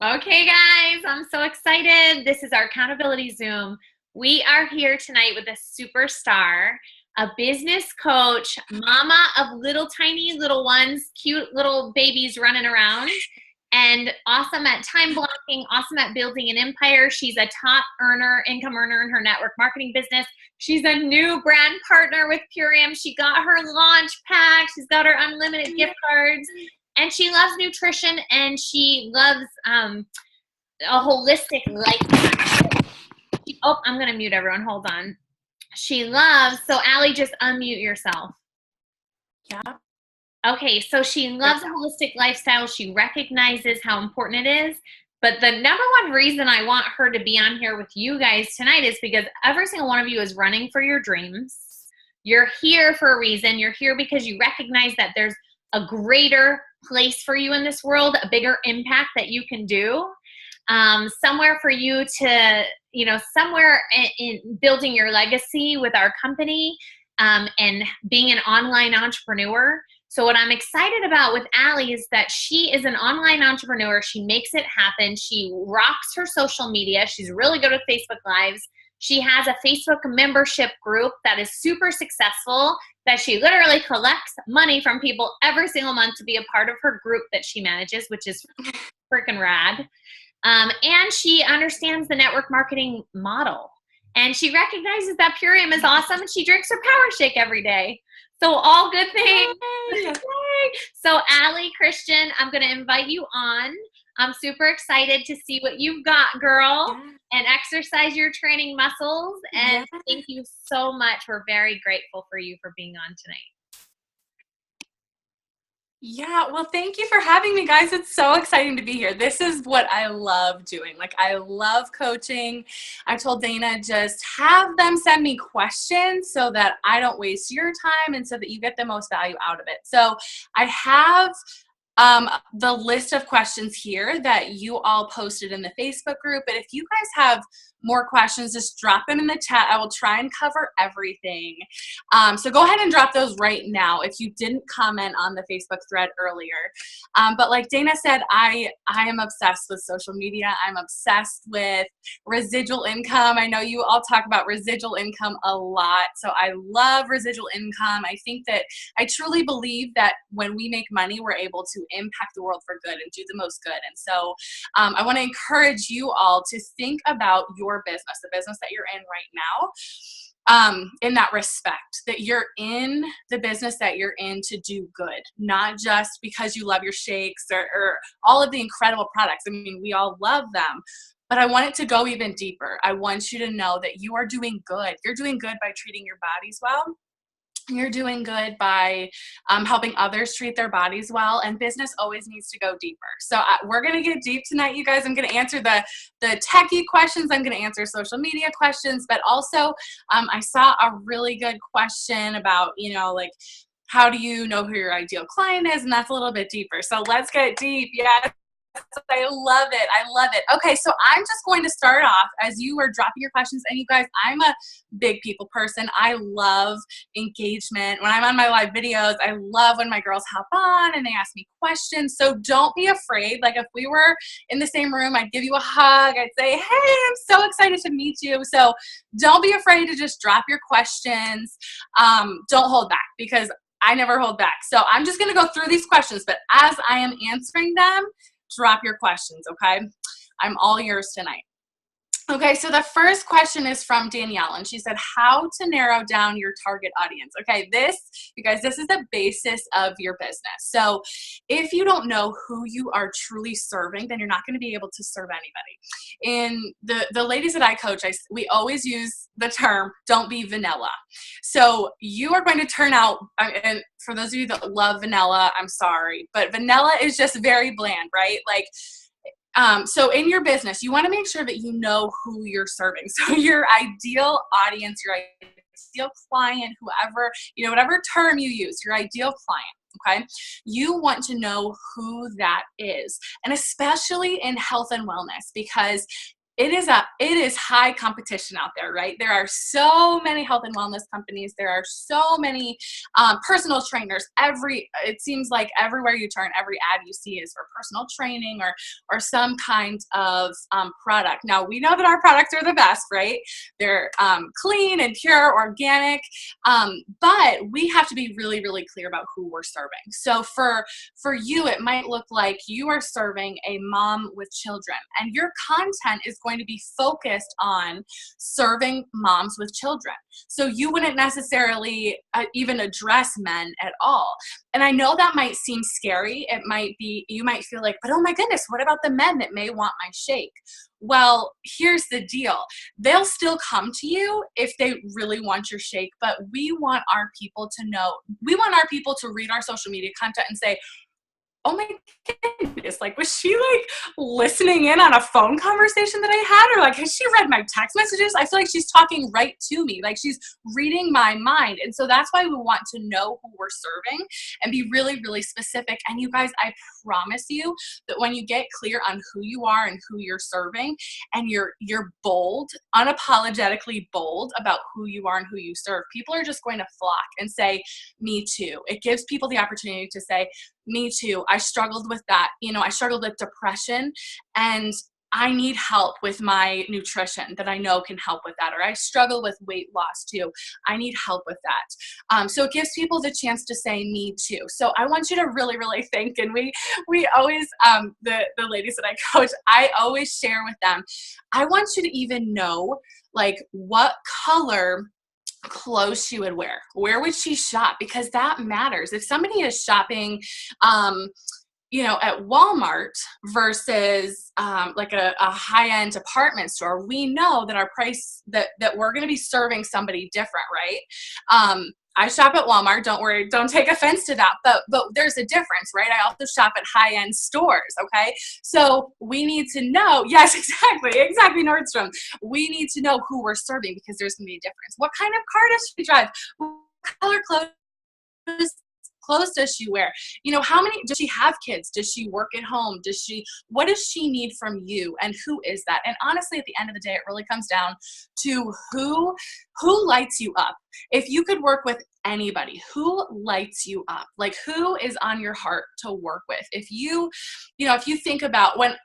Okay, guys, I'm so excited. This is our accountability Zoom. We are here tonight with a superstar, a business coach, mama of little tiny little ones, cute little babies running around, and awesome at time blocking, awesome at building an empire. She's a top income earner in her network marketing business. She's a new brand partner with Purium. She got her launch pack. She's got her unlimited gift cards. And she loves nutrition, and she loves a holistic lifestyle. Oh, I'm going to mute everyone. Hold on. She loves, so Allie, just unmute yourself. Yeah. Okay, so she loves a holistic lifestyle. She recognizes how important it is. But the number one reason I want her to be on here with you guys tonight is because every single one of you is running for your dreams. You're here for a reason. You're here because you recognize that there's a greater place for you in this world, a bigger impact that you can do. Somewhere for you to, somewhere in building your legacy with our company, and being an online entrepreneur. So what I'm excited about with Allie is that she is an online entrepreneur. She makes it happen. She rocks her social media. She's really good with Facebook Lives. She has a Facebook membership group that is super successful, that she literally collects money from people every single month to be a part of her group that she manages, which is freaking rad. And she understands the network marketing model. And she recognizes that Purium is awesome, and she drinks her Power Shake every day. So all good things. Yay. So Allie, Christian, I'm going to invite you on. I'm super excited to see what you've got, girl, and exercise your training muscles. And thank you so much. We're very grateful for you for being on tonight. Yeah, well, thank you for having me, guys. It's so exciting to be here. This is what I love doing. Like, I love coaching. I told Dana, just have them send me questions so that I don't waste your time and so that you get the most value out of it. So I have the list of questions here that you all posted in the Facebook group. But if you guys have more questions, just drop them in the chat. I will try and cover everything. So go ahead and drop those right now if you didn't comment on the Facebook thread earlier. But like Dana said, I am obsessed with social media. I'm obsessed with residual income. I know you all talk about residual income a lot. So I love residual income. I think that I truly believe that when we make money, we're able to impact the world for good and do the most good. And so I want to encourage you all to think about your business, the business that you're in right now, in that respect, that you're in the business that you're in to do good, not just because you love your shakes or all of the incredible products. I mean, we all love them. But I want it to go even deeper. I want you to know that you are doing good. You're doing good by treating your bodies well. You're doing good by helping others treat their bodies well, and business always needs to go deeper. So we're going to get deep tonight, you guys. I'm going to answer the techie questions. I'm going to answer social media questions, but also I saw a really good question about, like, how do you know who your ideal client is? And that's a little bit deeper. So let's get deep. Yes. I love it. I love it. Okay, so I'm just going to start off as you are dropping your questions. And you guys, I'm a big people person. I love engagement. When I'm on my live videos, I love when my girls hop on and they ask me questions. So don't be afraid. Like, if we were in the same room, I'd give you a hug. I'd say, hey, I'm so excited to meet you. So don't be afraid to just drop your questions. Don't hold back, because I never hold back. So I'm just going to go through these questions, but as I am answering them, drop your questions, okay? I'm all yours tonight. Okay, so the first question is from Danielle, and she said, how to narrow down your target audience. Okay, you guys, this is the basis of your business. So if you don't know who you are truly serving, then you're not going to be able to serve anybody. In the ladies that I coach, we always use the term, don't be vanilla. So you are going to turn out, and for those of you that love vanilla, I'm sorry, but vanilla is just very bland, right? Like, so in your business, you want to make sure that you know who you're serving. So your ideal audience, your ideal client, whoever, whatever term you use, your ideal client, okay? You want to know who that is. And especially in health and wellness, because it is high competition out there, right? There are so many health and wellness companies. There are so many personal trainers. It seems like everywhere you turn, every ad you see is for personal training or some kind of product. Now, we know that our products are the best, right? They're clean and pure, organic, but we have to be really, really clear about who we're serving. So for you, it might look like you are serving a mom with children, and your content is going to be focused on serving moms with children. So you wouldn't necessarily even address men at all. And I know that might seem scary. You might feel like, but oh my goodness, what about the men that may want my shake? Well, here's the deal. They'll still come to you if they really want your shake, but we want our people to read our social media content and say, oh my goodness, like, was she like listening in on a phone conversation that I had? Or like, has she read my text messages? I feel like she's talking right to me. Like, she's reading my mind. And so that's why we want to know who we're serving and be really, really specific. And you guys, I promise you that when you get clear on who you are and who you're serving, and you're bold, unapologetically bold about who you are and who you serve, people are just going to flock and say, me too. It gives people the opportunity to say, me too. I struggled with that. I struggled with depression, and I need help with my nutrition that I know can help with that. Or I struggle with weight loss too. I need help with that. So it gives people the chance to say me too. So I want you to really, really think. And we always, the ladies that I coach, I always share with them, I want you to even know like what color clothes she would wear. Where would she shop? Because that matters. If somebody is shopping, at Walmart versus like a high-end department store, we know that our price, that we're going to be serving somebody different, right? I shop at Walmart. Don't worry. Don't take offense to that. But there's a difference, right? I also shop at high-end stores, okay? So we need to know, yes, exactly, Nordstrom. We need to know who we're serving because there's going to be a difference. What kind of car does she drive? What color clothes does she wear? How many, does she have kids? Does she work at home? What does she need from you? And who is that? And honestly, at the end of the day, it really comes down to who lights you up. If you could work with anybody, who lights you up? Like, who is on your heart to work with? If you think about when,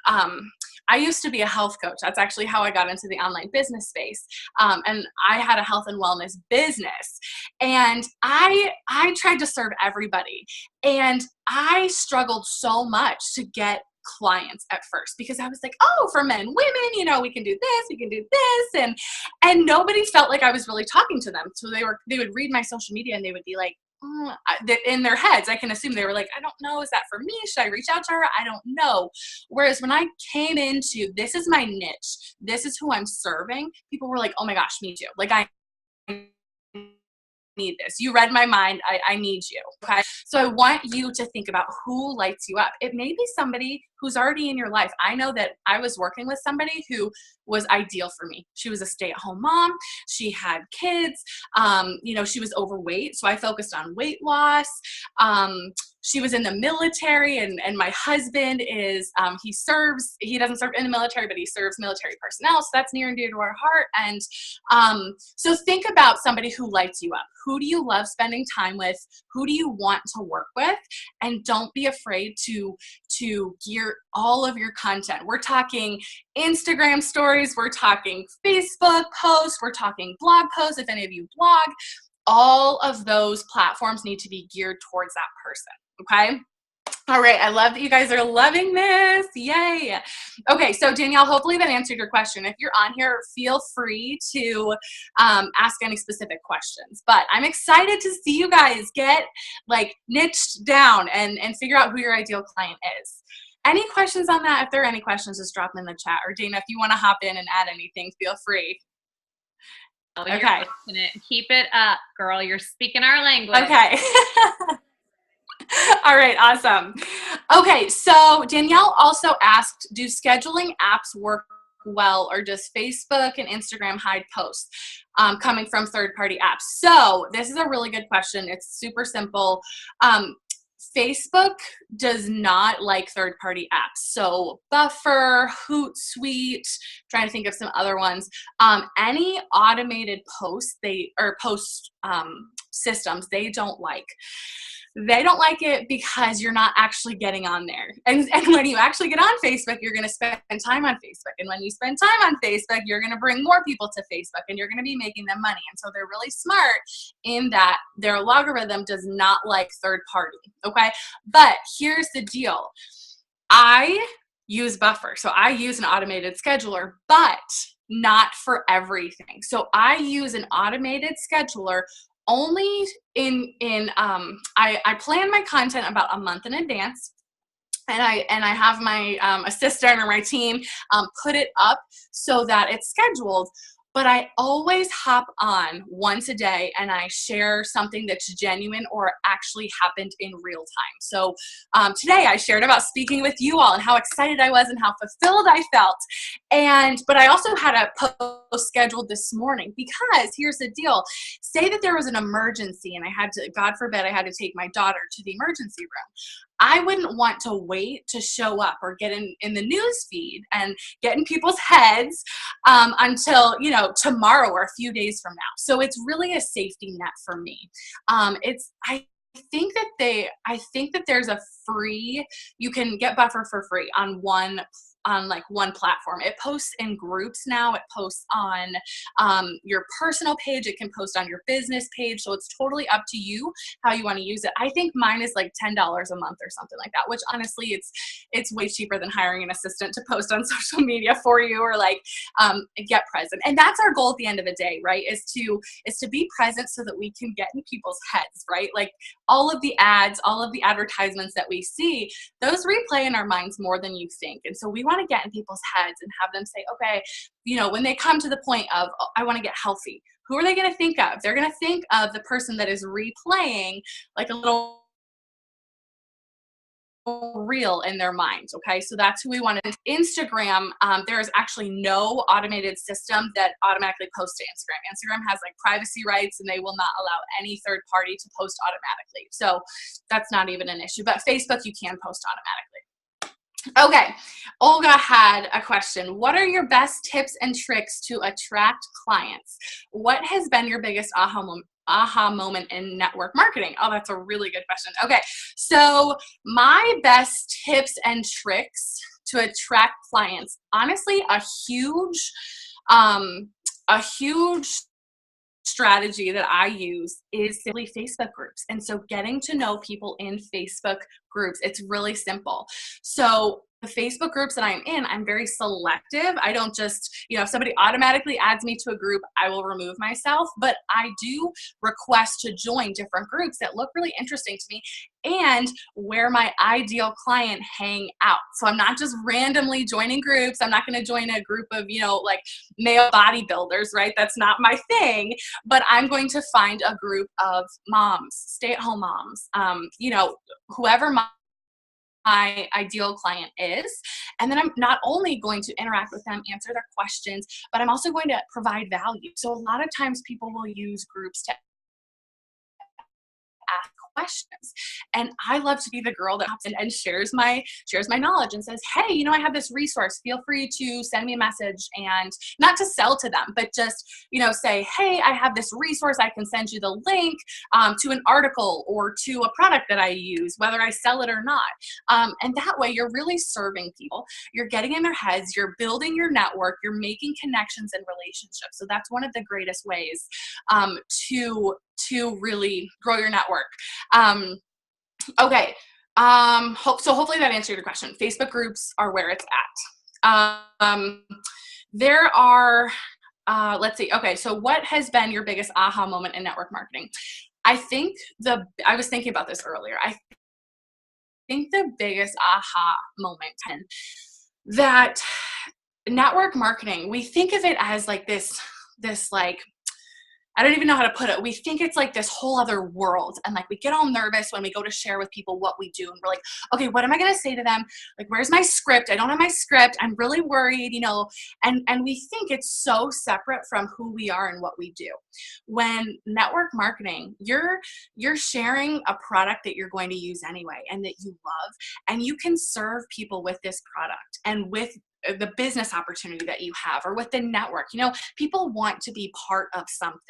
I used to be a health coach. That's actually how I got into the online business space. And I had a health and wellness business. And I tried to serve everybody. And I struggled so much to get clients at first because I was like, oh, for men, women, we can do this, we can do this. And nobody felt like I was really talking to them. So they would read my social media and they would be like, in their heads, I can assume they were like, I don't know, is that for me? Should I reach out to her? I don't know. Whereas when I came into, this is my niche, this is who I'm serving, people were like, oh my gosh, me too. Like, I need this. You read my mind. I need you. Okay. So I want you to think about who lights you up. It may be somebody who's already in your life. I know that I was working with somebody who was ideal for me. She was a stay-at-home mom. She had kids. She was overweight. So I focused on weight loss. She was in the military, and my husband is, he doesn't serve in the military, but he serves military personnel. So that's near and dear to our heart. And so think about somebody who lights you up. Who do you love spending time with? Who do you want to work with? And don't be afraid to gear all of your content. We're talking Instagram stories. We're talking Facebook posts. We're talking blog posts. If any of you blog, all of those platforms need to be geared towards that person. Okay. All right. I love that you guys are loving this. Yay. Okay. So Danielle, hopefully that answered your question. If you're on here, feel free to ask any specific questions, but I'm excited to see you guys get like niched down and figure out who your ideal client is. Any questions on that? If there are any questions, just drop them in the chat. Or Dana, if you want to hop in and add anything, feel free. Okay. Keep it up, girl. You're speaking our language. Okay. All right. Awesome. Okay. So Danielle also asked, do scheduling apps work well, or does Facebook and Instagram hide posts coming from third-party apps? So this is a really good question. It's super simple. Facebook does not like third-party apps. So Buffer, Hootsuite, trying to think of some other ones. Any automated posts systems they don't like. They don't like it because you're not actually getting on there. And when you actually get on Facebook, you're going to spend time on Facebook. And when you spend time on Facebook, you're going to bring more people to Facebook and you're going to be making them money. And so they're really smart in that their logarithm does not like third party. Okay. But here's the deal. I use Buffer. So I use an automated scheduler, but not for everything. So I use an automated scheduler only I plan my content about a month in advance, and I have my assistant or my team put it up so that it's scheduled. But I always hop on once a day and I share something that's genuine or actually happened in real time. So today I shared about speaking with you all and how excited I was and how fulfilled I felt. But I also had a post scheduled this morning because here's the deal. Say that there was an emergency and I had to, God forbid, I had to take my daughter to the emergency room. I wouldn't want to wait to show up or get in the news feed and get in people's heads until, tomorrow or a few days from now. So it's really a safety net for me. I think that there's a free, you can get Buffer for free on one platform. It posts in groups now. It posts on your personal page. It can post on your business page. So it's totally up to you how you want to use it. I think mine is like $10 a month or something like that, which honestly, it's way cheaper than hiring an assistant to post on social media for you or get present. And that's our goal at the end of the day, right? Is to be present so that we can get in people's heads, right? Like all of the ads, all of the advertisements that we see, those replay in our minds more than you think. And so we want to get in people's heads and have them say, okay, when they come to the point of, oh, I want to get healthy, who are they going to think of? They're going to think of the person that is replaying like a little reel in their minds. Okay. So that's who we want. Instagram, there is actually no automated system that automatically posts to Instagram. Instagram has like privacy rights and they will not allow any third party to post automatically. So that's not even an issue, but Facebook, you can post automatically. Okay, Olga had a question. What are your best tips and tricks to attract clients? What has been your biggest aha moment in network marketing? Oh, that's a really good question. Okay, so my best tips and tricks to attract clients, honestly, a huge strategy that I use is simply Facebook groups. And so getting to know people in Facebook groups, it's really simple. So the Facebook groups that I'm in, I'm very selective. I don't just, if somebody automatically adds me to a group, I will remove myself, but I do request to join different groups that look really interesting to me and where my ideal client hang out. So I'm not just randomly joining groups. I'm not going to join a group of, male bodybuilders, right? That's not my thing, but I'm going to find a group of moms, stay-at-home moms, whoever my ideal client is. And then I'm not only going to interact with them, answer their questions, but I'm also going to provide value. So a lot of times people will use groups to ask questions. And I love to be the girl that hops in and shares my knowledge and says, hey, I have this resource. Feel free to send me a message, and not to sell to them, but just, say, hey, I have this resource. I can send you the link to an article or to a product that I use, whether I sell it or not. And that way you're really serving people. You're getting in their heads. You're building your network. You're making connections and relationships. So that's one of the greatest ways to really grow your network. Okay. So hopefully that answered your question. Facebook groups are where it's at. There are, let's see. Okay. So what has been your biggest aha moment in network marketing? I was thinking about this earlier. I think the biggest aha moment and that network marketing, we think of it as like this like I don't even know how to put it. We think it's like this whole other world. And like, we get all nervous when we go to share with people what we do. And we're like, okay, what am I going to say to them? Like, where's my script? I don't have my script. I'm really worried, you know, and we think it's so separate from who we are and what we do. When network marketing, you're sharing a product that you're going to use anyway and that you love, and you can serve people with this product and with the business opportunity that you have, or with the network. You know, people want to be part of something.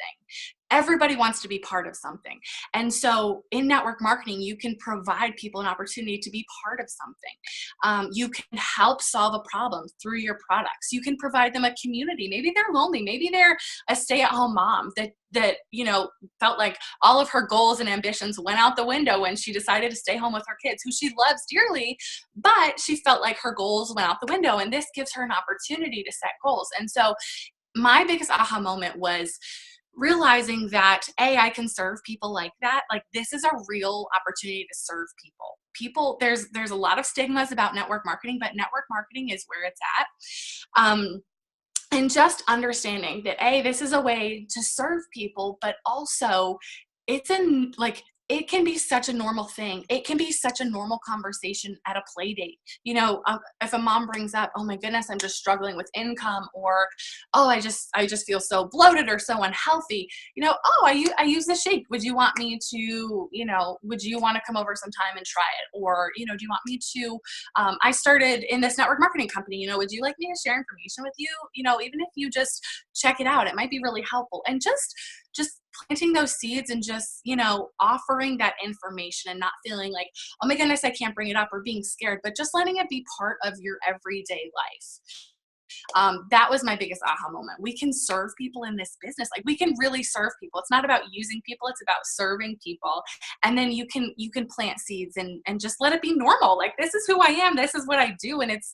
Everybody wants to be part of something. And so in network marketing, you can provide people an opportunity to be part of something. You can help solve a problem through your products. You can provide them a community. Maybe they're lonely. Maybe they're a stay-at-home mom that, you know, felt like all of her goals and ambitions went out the window when she decided to stay home with her kids, who she loves dearly, but she felt like her goals went out the window. And this gives her an opportunity to set goals. And so my biggest aha moment was realizing that, I can serve people like that. Like, this is a real opportunity to serve people. There's a lot of stigmas about network marketing, but network marketing is where it's at. And just understanding that, this is a way to serve people, but also it can be such a normal thing. It can be such a normal conversation at a play date. You know, if a mom brings up, oh my goodness, I'm just struggling with income, or, oh, I just feel so bloated or so unhealthy. You know, oh, I use this shake. Would you want me to, you know, would you want to come over sometime and try it? Or, you know, do you want me to, I started in this network marketing company, you know, would you like me to share information with you? You know, even if you just check it out, it might be really helpful. And just planting those seeds and just, you know, offering that information and not feeling like, oh my goodness, I can't bring it up, or being scared, but just letting it be part of your everyday life. That was my biggest aha moment. We can serve people in this business. Like, we can really serve people. It's not about using people. It's about serving people. And then you can plant seeds and just let it be normal. Like, this is who I am. This is what I do. And it's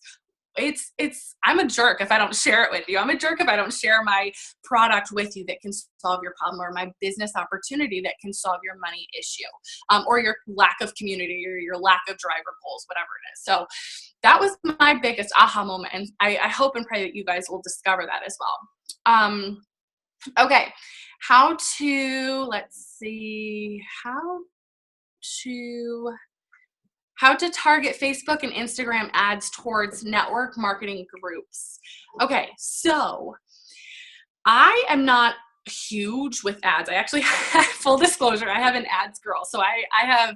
I'm a jerk if I don't share it with you. I'm a jerk if I don't share my product with you that can solve your problem, or my business opportunity that can solve your money issue, or your lack of community, or your lack of driver goals, whatever it is. So that was my biggest aha moment. And I hope and pray that you guys will discover that as well. Okay. How to target Facebook and Instagram ads towards network marketing groups. Okay, so I am not huge with ads. I actually, full disclosure, I have an ads girl. So I have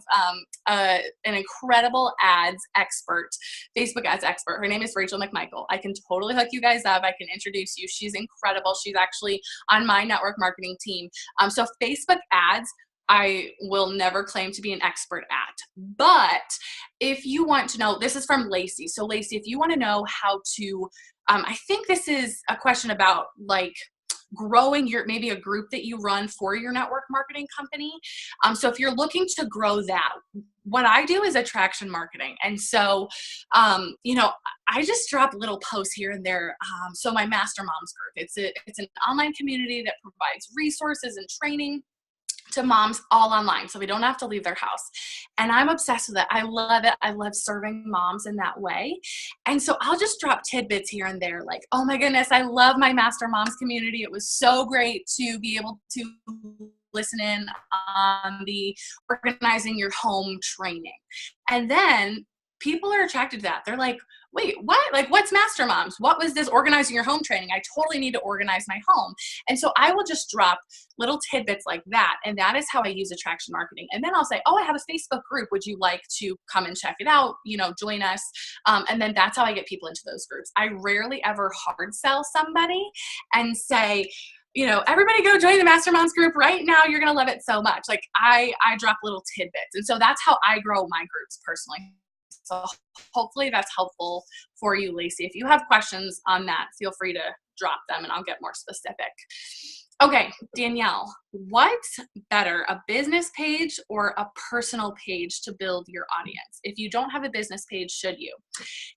an incredible ads expert, Facebook ads expert. Her name is Rachel McMichael. I can totally hook you guys up. I can introduce you. She's incredible. She's actually on my network marketing team. So Facebook ads, I will never claim to be an expert at. But if you want to know, this is from Lacey. So Lacey, if you want to know how to, I think this is a question about like growing maybe a group that you run for your network marketing company. So if you're looking to grow that, what I do is attraction marketing. And so, you know, I just drop little posts here and there. So my Master Moms group, it's an online community that provides resources and training to moms all online, so we don't have to leave their house. And I'm obsessed with it. I love it. I love serving moms in that way. And so I'll just drop tidbits here and there, like, oh my goodness, I love my Master Moms community. It was so great to be able to listen in on the organizing your home training. And then people are attracted to that. They're like, wait, what? Like, what's Master Moms? What was this organizing your home training? I totally need to organize my home. And so I will just drop little tidbits like that. And that is how I use attraction marketing. And then I'll say, oh, I have a Facebook group. Would you like to come and check it out? You know, join us. And then that's how I get people into those groups. I rarely ever hard sell somebody and say, you know, everybody go join the Master Moms group right now. You're going to love it so much. Like, I drop little tidbits. And so that's how I grow my groups personally. So hopefully that's helpful for you, Lacey. If you have questions on that, feel free to drop them and I'll get more specific. Okay, Danielle, what's better, a business page or a personal page to build your audience? If you don't have a business page, should you?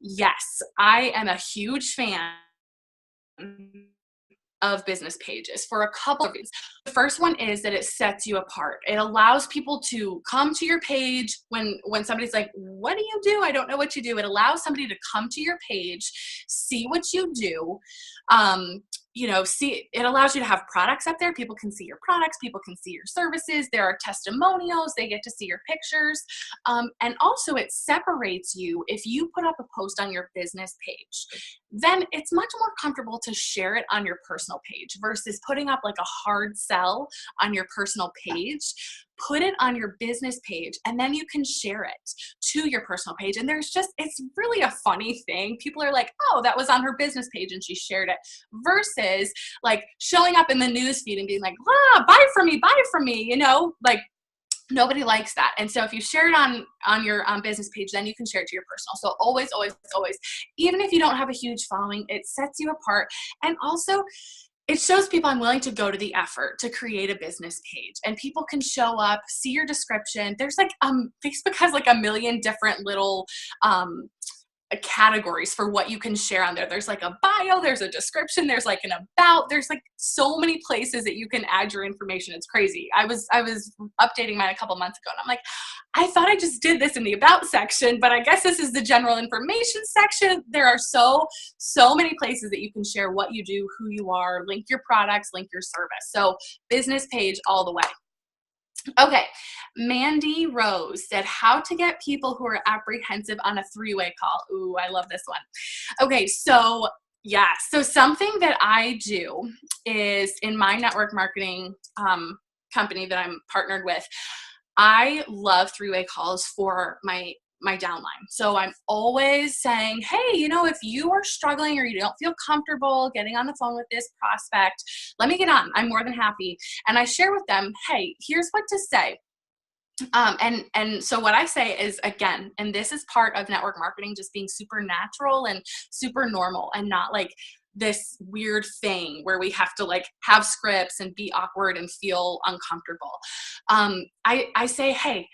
Yes, I am a huge fan of business pages for a couple of reasons. The first one is that it sets you apart. It allows people to come to your page when somebody's like, what do you do? I don't know what you do. It allows somebody to come to your page, see what you do, see, it allows you to have products up there. People can see your products, people can see your services. There are testimonials, they get to see your pictures. And also it separates you. If you put up a post on your business page, then it's much more comfortable to share it on your personal page versus putting up like a hard sell on your personal page. Put it on your business page and then you can share it to your personal page. And it's really a funny thing. People are like, oh, that was on her business page and she shared it, versus like showing up in the news feed and being like, buy from me, like nobody likes that. And so if you share it on your business page, then you can share it to your personal. So always, always, always, even if you don't have a huge following, it sets you apart. And also, it shows people I'm willing to go to the effort to create a business page, and people can show up, see your description. There's like, Facebook has like a million different little, categories for what you can share on there. There's like a bio, there's a description, there's like an about, there's like so many places that you can add your information. It's crazy. I was updating mine a couple months ago and I'm like, I thought I just did this in the about section, but I guess this is the general information section. There are so many places that you can share what you do, who you are, link your products, link your service. So business page all the way. Okay, Mandy Rose said, how to get people who are apprehensive on a three-way call. Ooh, I love this one. Okay, so yeah, so something that I do is in my network marketing company that I'm partnered with, I love three-way calls for my downline. So I'm always saying, hey, if you are struggling or you don't feel comfortable getting on the phone with this prospect, let me get on. I'm more than happy. And I share with them, hey, here's what to say. And so what I say is, again, and this is part of network marketing, just being super natural and super normal and not like this weird thing where we have to like have scripts and be awkward and feel uncomfortable. I say, hey,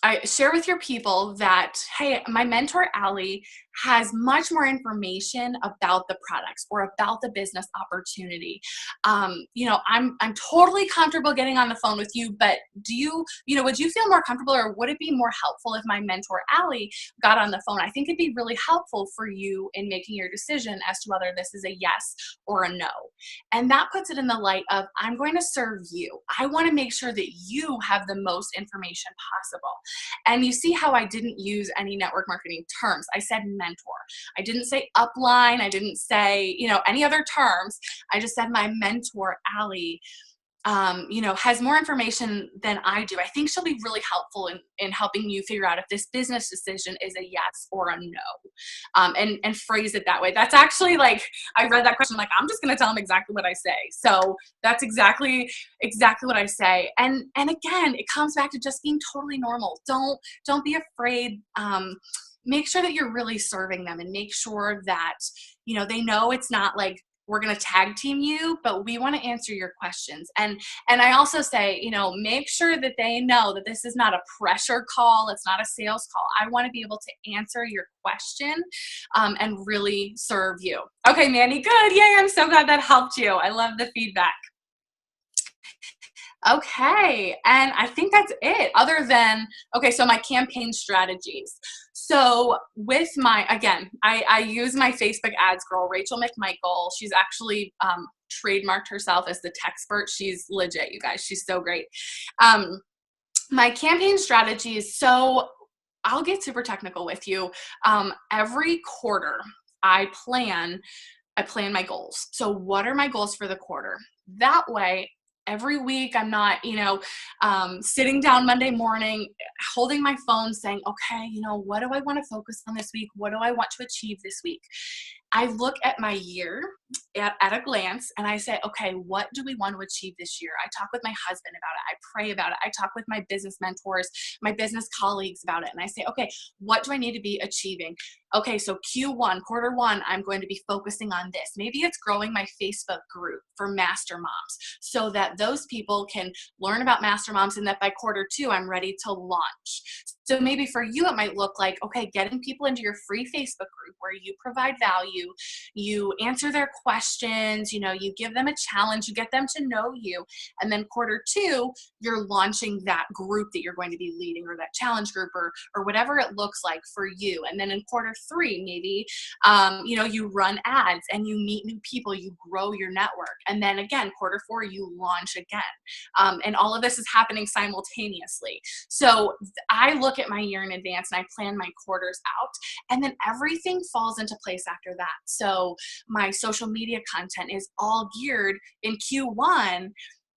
I share with your people that, hey, my mentor, Allie, has much more information about the products or about the business opportunity. I'm totally comfortable getting on the phone with you, but would you feel more comfortable, or would it be more helpful if my mentor, Allie, got on the phone? I think it'd be really helpful for you in making your decision as to whether this is a yes or a no. And that puts it in the light of, I'm going to serve you. I want to make sure that you have the most information possible. And you see how I didn't use any network marketing terms. I said mentor. I didn't say upline. I didn't say, any other terms. I just said my mentor, Allie, has more information than I do. I think she'll be really helpful in helping you figure out if this business decision is a yes or a no, and phrase it that way. That's actually like, I read that question, like, I'm just going to tell them exactly what I say. So that's exactly what I say. And again, it comes back to just being totally normal. Don't be afraid. Make sure that you're really serving them, and make sure that, they know it's not like, we're going to tag team you, but we want to answer your questions. And I also say, make sure that they know that this is not a pressure call. It's not a sales call. I want to be able to answer your question, and really serve you. Okay, Mandy, good. Yay. I'm so glad that helped you. I love the feedback. Okay, and I think that's it, other than, so my campaign strategies. So with I use my Facebook ads girl, Rachel McMichael. She's actually trademarked herself as the Techspert. She's legit, you guys. She's so great. My campaign strategies, so I'll get super technical with you. Every quarter, I plan my goals. So what are my goals for the quarter? That way, every week, I'm not, sitting down Monday morning, holding my phone saying, okay, what do I want to focus on this week? What do I want to achieve this week? I look at my year at a glance and I say, okay, what do we want to achieve this year? I talk with my husband about it. I pray about it. I talk with my business mentors, my business colleagues about it. And I say, okay, what do I need to be achieving? Okay, so Q1, quarter one, I'm going to be focusing on this. Maybe it's growing my Facebook group for Master Moms so that those people can learn about Master Moms, and that by quarter two, I'm ready to launch. So maybe for you, it might look like, okay, getting people into your free Facebook group where you provide value, you answer their questions, you know, you give them a challenge, you get them to know you. And then quarter two, you're launching that group that you're going to be leading, or that challenge group, or whatever it looks like for you. And then in quarter three, maybe, you know, you run ads and you meet new people, you grow your network. And then again, quarter four, you launch again. And all of this is happening simultaneously. So I look at my year in advance and I plan my quarters out, and then everything falls into place after that. So my social media content is all geared in Q1.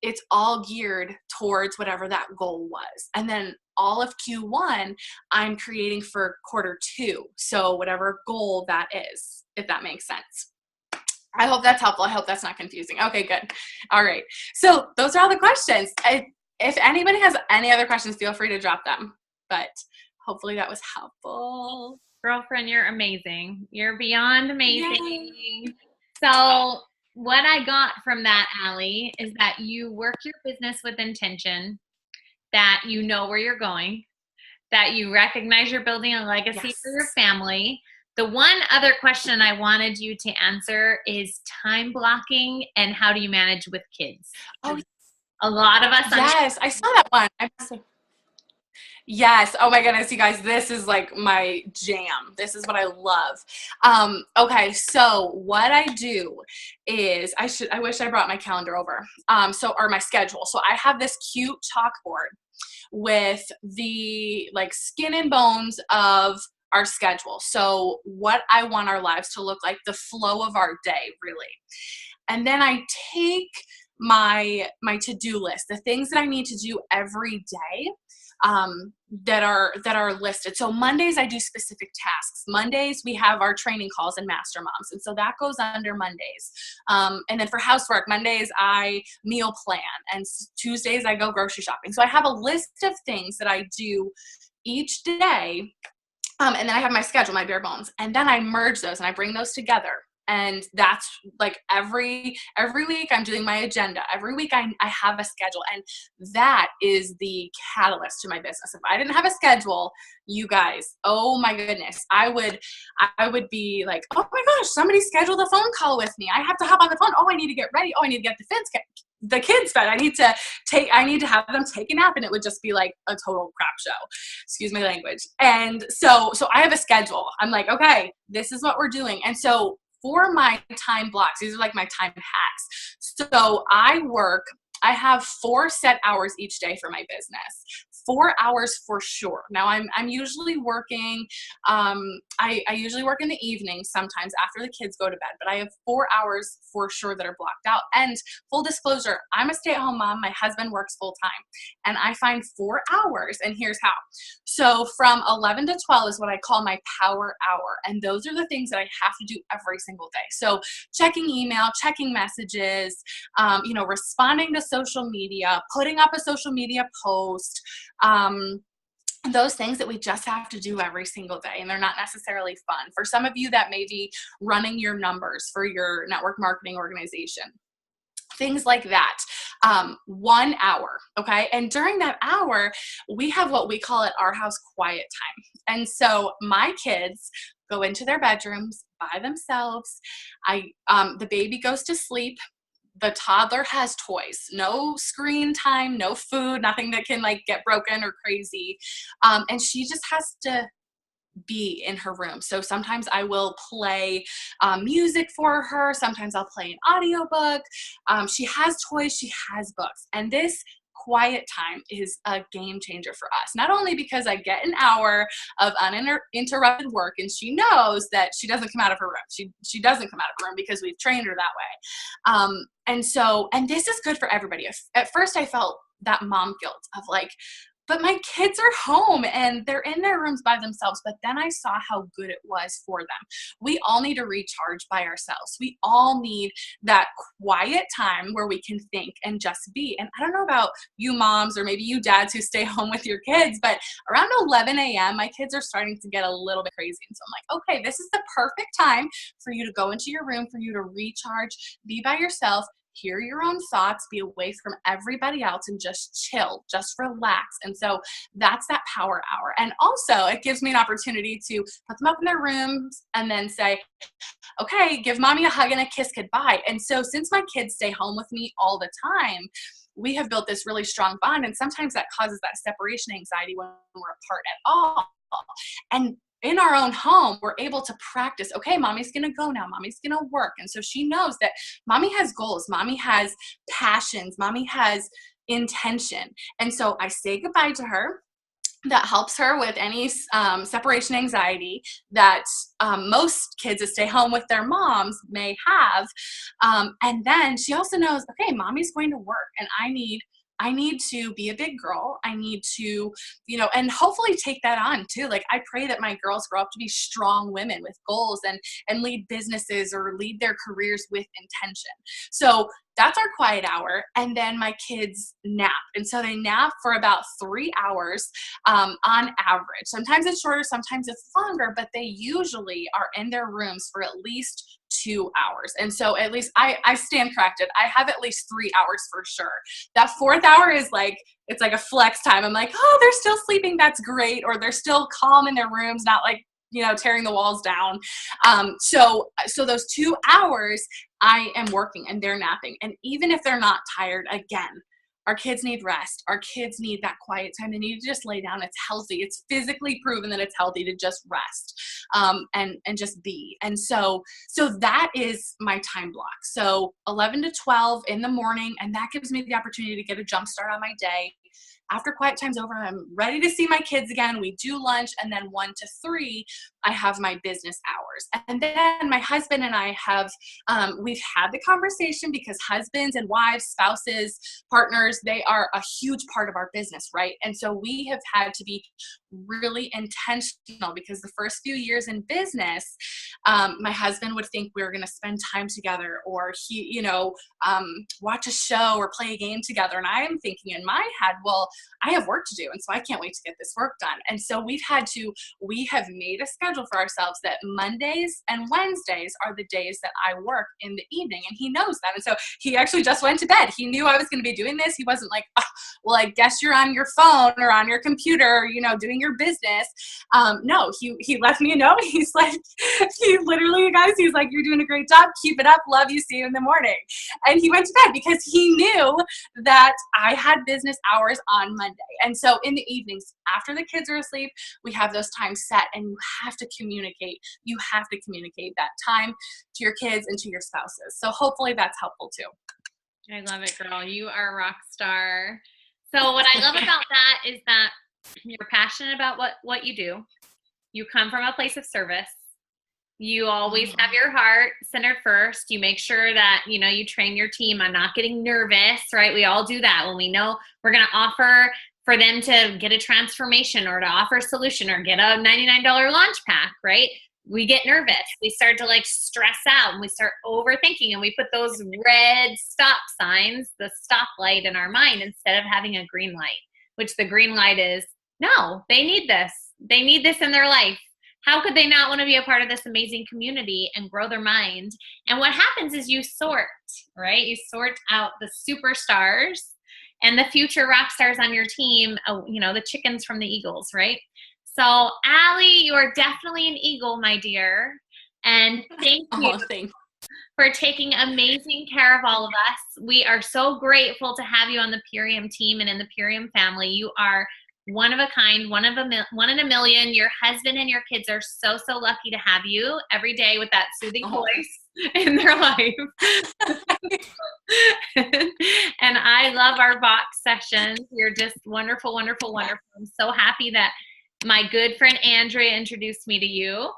It's all geared towards whatever that goal was. And then all of Q1, I'm creating for quarter two. So whatever goal that is, if that makes sense. I hope that's helpful. I hope that's not confusing. Okay, good. All right. So those are all the questions. If anybody has any other questions, feel free to drop them. But hopefully that was helpful. Girlfriend, you're amazing. You're beyond amazing. Yay. So what I got from that, Allie, is that you work your business with intention, that you know where you're going, that you recognize you're building a legacy for your family. The one other question I wanted you to answer is time blocking and how do you manage with kids? Oh, a lot of us. Yes, I saw that one. Yes. Oh my goodness, you guys, this is like my jam. This is what I love. Okay. So what I do is I wish I brought my calendar over. Or my schedule. So I have this cute chalkboard with the like skin and bones of our schedule. So what I want our lives to look like, the flow of our day, really. And then I take my to-do list, the things that I need to do every day, that are listed. So Mondays I do specific tasks. Mondays we have our training calls and master moms, and so that goes under Mondays. And then for housework, Mondays I meal plan, and Tuesdays I go grocery shopping. So I have a list of things that I do each day, and then I have my schedule, my bare bones, and then I merge those and I bring those together. And that's like every week I'm doing my agenda. Every week I have a schedule, and that is the catalyst to my business. If I didn't have a schedule, you guys, oh my goodness, I would be like, oh my gosh, somebody scheduled a phone call with me. I have to hop on the phone. Oh, I need to get ready. Oh, I need to get the kids fed. I need to have them take a nap, and it would just be like a total crap show. Excuse my language. And so I have a schedule. I'm like, okay, this is what we're doing. And so for my time blocks, these are like my time hacks. So I have 4 set hours each day for my business. 4 hours for sure. Now I'm usually working, I usually work in the evening sometimes after the kids go to bed, but I have 4 hours for sure that are blocked out. And full disclosure, I'm a stay-at-home mom. My husband works full time, and I find 4 hours, and here's how. So from 11 to 12 is what I call my power hour. And those are the things that I have to do every single day. So checking email, checking messages, responding to social media, putting up a social media post, those things that we just have to do every single day, and they're not necessarily fun. For some of you, that may be running your numbers for your network marketing organization, things like that. 1 hour, okay? And during that hour, we have what we call at our house quiet time. And so my kids go into their bedrooms by themselves. The baby goes to sleep. The toddler has toys, no screen time, no food, nothing that can like get broken or crazy. And she just has to be in her room. So sometimes I will play music for her. Sometimes I'll play an audiobook. She has toys, she has books. And this quiet time is a game changer for us. Not only because I get an hour of uninterrupted work, and she knows that she doesn't come out of her room. She doesn't come out of her room because we've trained her that way. And this is good for everybody. At first I felt that mom guilt of like, but my kids are home and they're in their rooms by themselves. But then I saw how good it was for them. We all need to recharge by ourselves. We all need that quiet time where we can think and just be. And I don't know about you moms or maybe you dads who stay home with your kids, but around 11 a.m., my kids are starting to get a little bit crazy. And so I'm like, okay, this is the perfect time for you to go into your room, for you to recharge, be by yourself, hear your own thoughts, be away from everybody else, and just chill, just relax. And so that's that power hour. And also it gives me an opportunity to put them up in their rooms and then say, okay, give mommy a hug and a kiss goodbye. And so since my kids stay home with me all the time, we have built this really strong bond. And sometimes that causes that separation anxiety when we're apart at all. And in our own home, we're able to practice, okay, mommy's going to go now. Mommy's going to work. And so she knows that mommy has goals. Mommy has passions. Mommy has intention. And so I say goodbye to her. That helps her with any separation anxiety that most kids that stay home with their moms may have. And then she also knows, okay, mommy's going to work and I need to be a big girl. I need to, and hopefully take that on too. Like I pray that my girls grow up to be strong women with goals and lead businesses or lead their careers with intention. So that's our quiet hour. And then my kids nap. And so they nap for about 3 hours on average. Sometimes it's shorter, sometimes it's longer, but they usually are in their rooms for at least 2 hours. And so at least I stand corrected. I have at least 3 hours for sure. That 4th hour is it's like a flex time. I'm like, oh, they're still sleeping. That's great. Or they're still calm in their rooms, not tearing the walls down. So those 2 hours I am working and they're napping. And even if they're not tired, again, our kids need rest. Our kids need that quiet time. They need to just lay down. It's healthy. It's physically proven that it's healthy to just rest and just be. And so that is my time block. So 11 to 12 in the morning, and that gives me the opportunity to get a jump start on my day. After quiet time's over, I'm ready to see my kids again. We do lunch, and then 1 to 3, I have my business hours. And then my husband and I have, we've had the conversation because husbands and wives, spouses, partners, they are a huge part of our business, right? And so we have had to be really intentional because the first few years in business, my husband would think we were going to spend time together or he, watch a show or play a game together. And I am thinking in my head, well, I have work to do. And so I can't wait to get this work done. And so we have made a schedule for ourselves that Mondays and Wednesdays are the days that I work in the evening. And he knows that. And so he actually just went to bed. He knew I was going to be doing this. He wasn't like, oh, well, I guess you're on your phone or on your computer, doing your business. No, he left me a note. He's like, he's like, you're doing a great job. Keep it up. Love you. See you in the morning. And he went to bed because he knew that I had business hours on Monday. And so in the evenings, after the kids are asleep, we have those times set, and you have to communicate. You have to communicate that time to your kids and to your spouses. So hopefully that's helpful too. I love it, girl. You are a rock star. So what I love about that is that you're passionate about what you do. You come from a place of service. You always have your heart centered first. You make sure that, you train your team on not getting nervous, right? We all do that when we know we're going to offer for them to get a transformation or to offer a solution or get a $99 launch pack, right? We get nervous. We start to stress out and we start overthinking, and we put those red stop signs, the stoplight in our mind instead of having a green light, which the green light is, no, they need this. They need this in their life. How could they not want to be a part of this amazing community and grow their mind? And what happens is you sort, right? You sort out the superstars and the future rock stars on your team, the chickens from the Eagles, right? So, Allie, you are definitely an Eagle, my dear. And thank you for taking amazing care of all of us. We are so grateful to have you on the Purium team and in the Purium family. You are one of a kind, one in a million. Your husband and your kids are so, so lucky to have you every day with that soothing voice in their life. And I love our box sessions. You're just wonderful, wonderful, wonderful. I'm so happy that my good friend Andrea introduced me to you.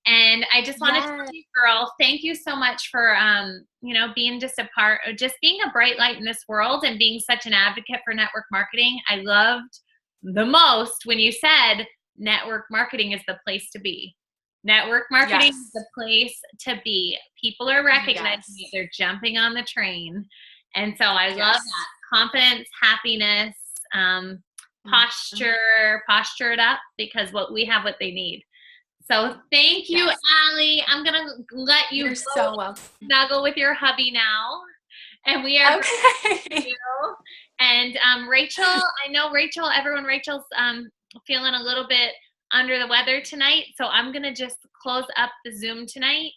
And I just want to tell you, girl, thank you so much for, being just being a bright light in this world and being such an advocate for network marketing. I loved the most when you said network marketing is the place to be. Network marketing is the place to be. People are recognizing it. They're jumping on the train. And so I love that. Confidence, happiness, posture it up, because we have what they need. So thank you, Allie. I'm going to let you so welcome. snuggle with your hubby now. And we are Okay. And Rachel, I know Rachel's feeling a little bit under the weather tonight, so I'm going to just close up the Zoom tonight.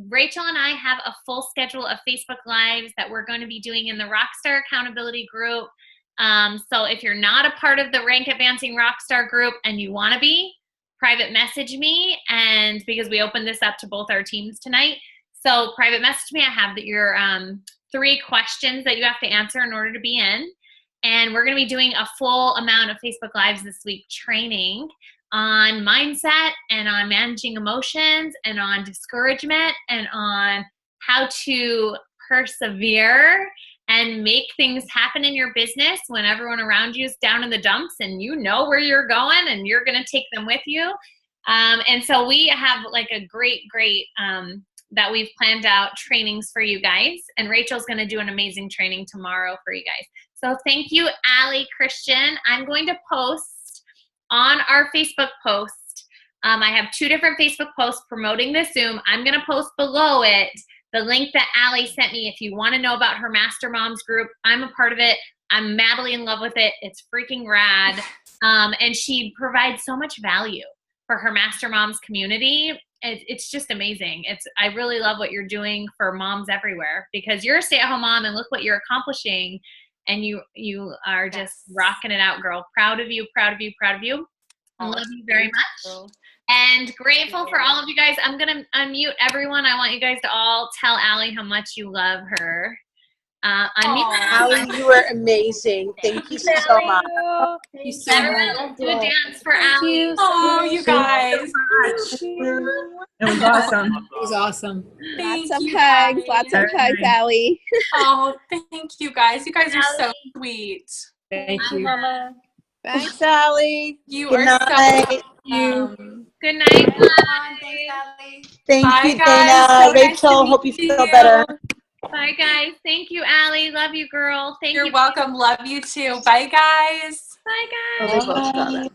Rachel and I have a full schedule of Facebook Lives that we're going to be doing in the Rockstar Accountability Group. So if you're not a part of the Rank Advancing Rockstar group and you want to be, private message me, and because we opened this up to both our teams tonight. So private message me. I have your 3 questions that you have to answer in order to be in. And we're going to be doing a full amount of Facebook Lives this week training on mindset and on managing emotions and on discouragement and on how to persevere and make things happen in your business when everyone around you is down in the dumps and you know where you're going and you're going to take them with you. And so we have like a great that we've planned out trainings for you guys. And Rachel's going to do an amazing training tomorrow for you guys. So thank you, Allie Christian. I'm going to post on our Facebook post. I have 2 different Facebook posts promoting this Zoom. I'm going to post below it the link that Allie sent me if you want to know about her Master Moms group. I'm a part of it. I'm madly in love with it. It's freaking rad. And she provides so much value for her Master Moms community. It's just amazing. I really love what you're doing for moms everywhere because you're a stay-at-home mom and look what you're accomplishing. And you are just rocking it out, girl. Proud of you, proud of you, proud of you. I love you very much. And grateful for all of you guys. I'm going to unmute everyone. I want you guys to all tell Allie how much you love her. Allie, you are amazing. Thank you so much. Thank you so much. Let's do a dance for Allie. Oh, you guys. It was awesome. It was awesome. Thank Lots of you hugs. guys. Lots of hugs, Allie. Oh, thank you guys. You guys are so sweet. Thank you. Mama. Thanks, Allie. You Good are night. so Good night. Thank Bye, you, guys. Dana. So nice Rachel, to hope you meet feel you. better. Bye, guys. Thank you, Allie. Love you, girl. Thank You're you. welcome. Love you too. Bye, guys. Bye, guys. Oh, they both got it.